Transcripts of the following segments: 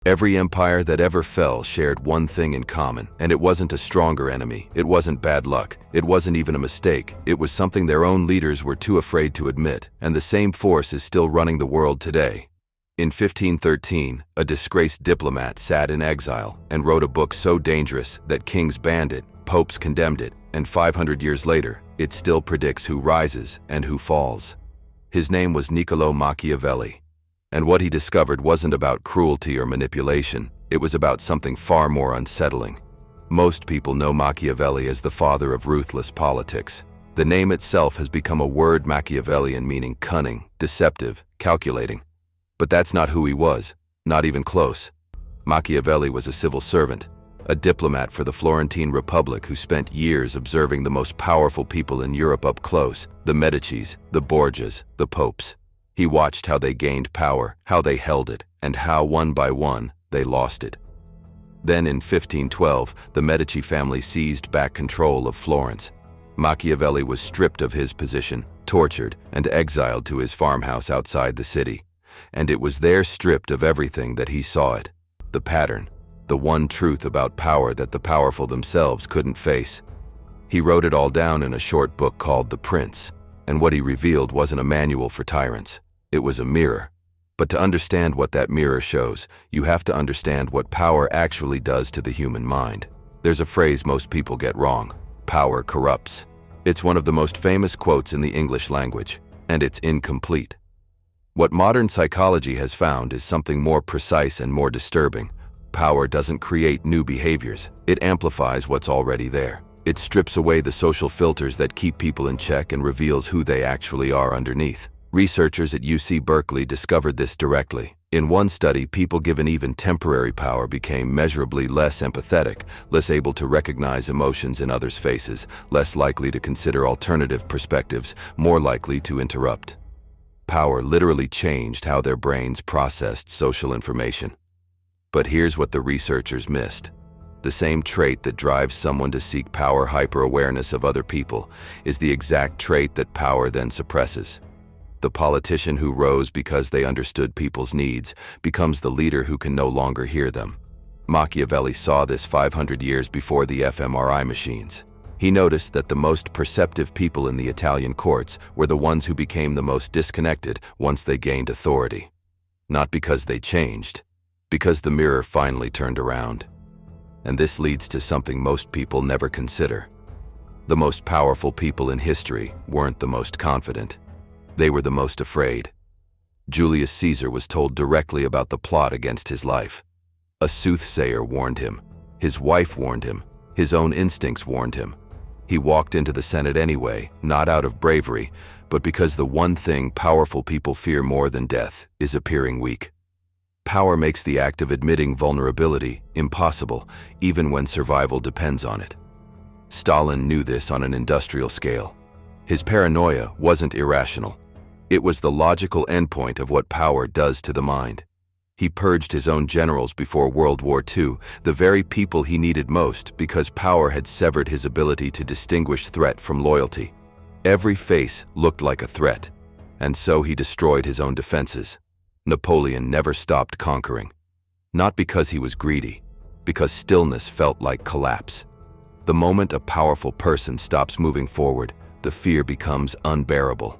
Every empire that ever fell shared one thing in common, and it wasn't a stronger enemy, it wasn't bad luck, it wasn't even a mistake, it was something their own leaders were too afraid to admit, and the same force is still running the world today. In 1513, a disgraced diplomat sat in exile and wrote a book so dangerous that kings banned it, popes condemned it, and 500 years later, it still predicts who rises and who falls. His name was Niccolò Machiavelli. And what he discovered wasn't about cruelty or manipulation, it was about something far more unsettling. Most people know Machiavelli as the father of ruthless politics. The name itself has become a word Machiavellian, meaning cunning, deceptive, calculating. But that's not who he was, not even close. Machiavelli was a civil servant, a diplomat for the Florentine Republic who spent years observing the most powerful people in Europe up close, the Medicis, the Borgias, the popes. He watched how they gained power, how they held it, and how, one by one, they lost it. Then in 1512, the Medici family seized back control of Florence. Machiavelli was stripped of his position, tortured, and exiled to his farmhouse outside the city. And it was there, stripped of everything, that he saw it. The pattern, the one truth about power that the powerful themselves couldn't face. He wrote it all down in a short book called The Prince, and what he revealed wasn't a manual for tyrants. It was a mirror. But to understand what that mirror shows, you have to understand what power actually does to the human mind. There's a phrase most people get wrong: power corrupts. It's one of the most famous quotes in the English language, and it's incomplete. What modern psychology has found is something more precise and more disturbing. Power doesn't create new behaviors, it amplifies what's already there. It strips away the social filters that keep people in check and reveals who they actually are underneath. Researchers at UC Berkeley discovered this directly. In one study, people given even temporary power became measurably less empathetic, less able to recognize emotions in others' faces, less likely to consider alternative perspectives, more likely to interrupt. Power literally changed how their brains processed social information. But here's what the researchers missed. The same trait that drives someone to seek power, hyper-awareness of other people, is the exact trait that power then suppresses. The politician who rose because they understood people's needs becomes the leader who can no longer hear them. Machiavelli saw this 500 years before the fMRI machines. He noticed that the most perceptive people in the Italian courts were the ones who became the most disconnected once they gained authority. Not because they changed, because the mirror finally turned around. And this leads to something most people never consider. The most powerful people in history weren't the most confident. They were the most afraid. Julius Caesar was told directly about the plot against his life. A soothsayer warned him. His wife warned him. His own instincts warned him. He walked into the Senate anyway, not out of bravery, but because the one thing powerful people fear more than death is appearing weak. Power makes the act of admitting vulnerability impossible, even when survival depends on it. Stalin knew this on an industrial scale. His paranoia wasn't irrational. It was the logical endpoint of what power does to the mind. He purged his own generals before World War II, the very people he needed most, because power had severed his ability to distinguish threat from loyalty. Every face looked like a threat, and so he destroyed his own defenses. Napoleon never stopped conquering. Not because he was greedy, because stillness felt like collapse. The moment a powerful person stops moving forward, the fear becomes unbearable.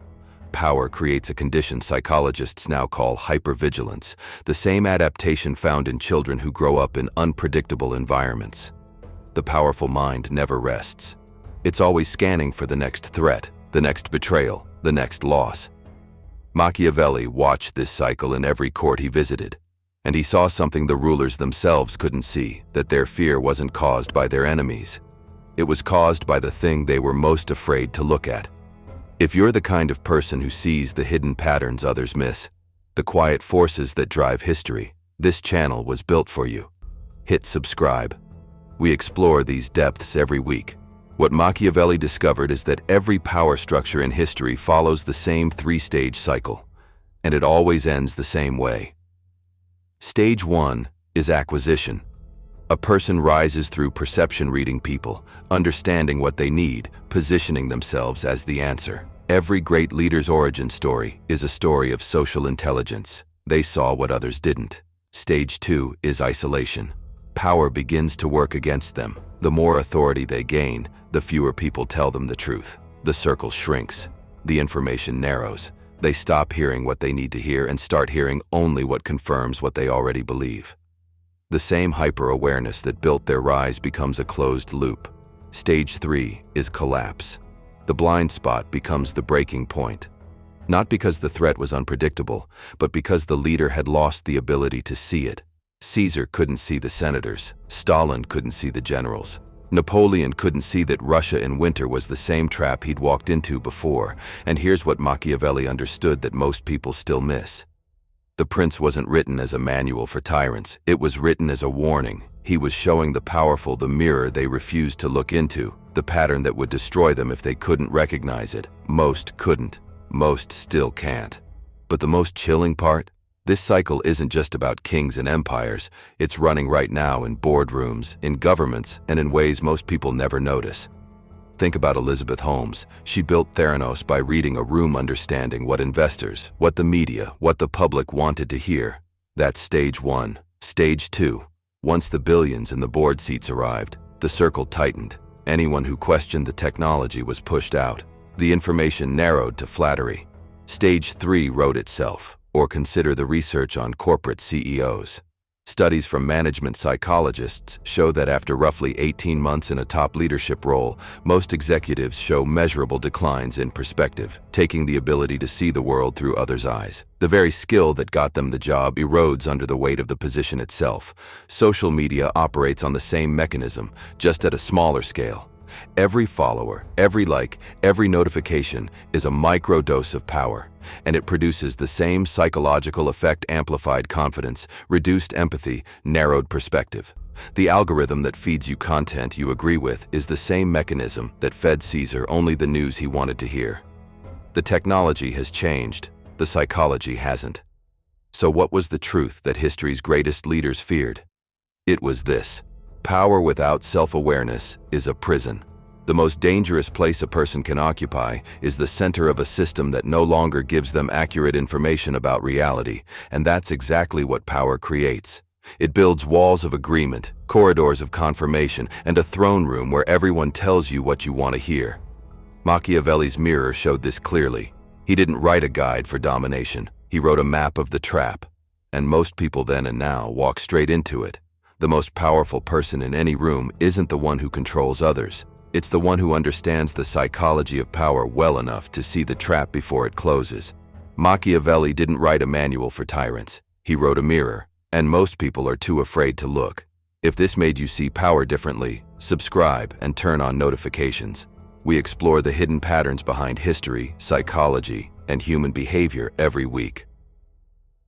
Power creates a condition psychologists now call hypervigilance, the same adaptation found in children who grow up in unpredictable environments. The powerful mind never rests. It's always scanning for the next threat, the next betrayal, the next loss. Machiavelli watched this cycle in every court he visited, and he saw something the rulers themselves couldn't see, that their fear wasn't caused by their enemies. It was caused by the thing they were most afraid to look at. If you're the kind of person who sees the hidden patterns others miss, the quiet forces that drive history, this channel was built for you. Hit subscribe. We explore these depths every week. What Machiavelli discovered is that every power structure in history follows the same three-stage cycle, and it always ends the same way. Stage 1 is acquisition. A person rises through perception, reading people, understanding what they need, positioning themselves as the answer. Every great leader's origin story is a story of social intelligence. They saw what others didn't. Stage 2 is isolation. Power begins to work against them. The more authority they gain, the fewer people tell them the truth. The circle shrinks. The information narrows. They stop hearing what they need to hear and start hearing only what confirms what they already believe. The same hyper-awareness that built their rise becomes a closed loop. Stage 3 is collapse. The blind spot becomes the breaking point. Not because the threat was unpredictable, but because the leader had lost the ability to see it. Caesar couldn't see the senators. Stalin couldn't see the generals. Napoleon couldn't see that Russia in winter was the same trap he'd walked into before. And here's what Machiavelli understood that most people still miss. The Prince wasn't written as a manual for tyrants. It was written as a warning. He was showing the powerful the mirror they refused to look into, the pattern that would destroy them if they couldn't recognize it. Most couldn't. Most still can't. But the most chilling part? This cycle isn't just about kings and empires. It's running right now in boardrooms, in governments, and in ways most people never notice. Think about Elizabeth Holmes. She built Theranos by reading a room understanding what investors, what the media, what the public wanted to hear. That's stage 1. Stage 2. Once the billions and the board seats arrived, the circle tightened. Anyone who questioned the technology was pushed out. The information narrowed to flattery. Stage 3 wrote itself, or consider the research on corporate CEOs. Studies from management psychologists show that after roughly 18 months in a top leadership role, most executives show measurable declines in perspective, taking the ability to see the world through others' eyes. The very skill that got them the job erodes under the weight of the position itself. Social media operates on the same mechanism, just at a smaller scale. Every follower, every like, every notification is a microdose of power, and it produces the same psychological effect: amplified confidence, reduced empathy, narrowed perspective. The algorithm that feeds you content you agree with is the same mechanism that fed Caesar only the news he wanted to hear. The technology has changed, the psychology hasn't. So what was the truth that history's greatest leaders feared? It was this: power without self-awareness is a prison. The most dangerous place a person can occupy is the center of a system that no longer gives them accurate information about reality, and that's exactly what power creates. It builds walls of agreement, corridors of confirmation, and a throne room where everyone tells you what you want to hear. Machiavelli's mirror showed this clearly. He didn't write a guide for domination. He wrote a map of the trap. And most people then and now walk straight into it. The most powerful person in any room isn't the one who controls others. It's the one who understands the psychology of power well enough to see the trap before it closes. Machiavelli didn't write a manual for tyrants. He wrote a mirror, and most people are too afraid to look. If this made you see power differently, subscribe and turn on notifications. We explore the hidden patterns behind history, psychology, and human behavior every week.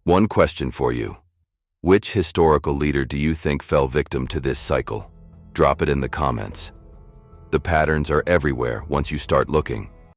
One question for you. Which historical leader do you think fell victim to this cycle? Drop it in the comments. The patterns are everywhere once you start looking.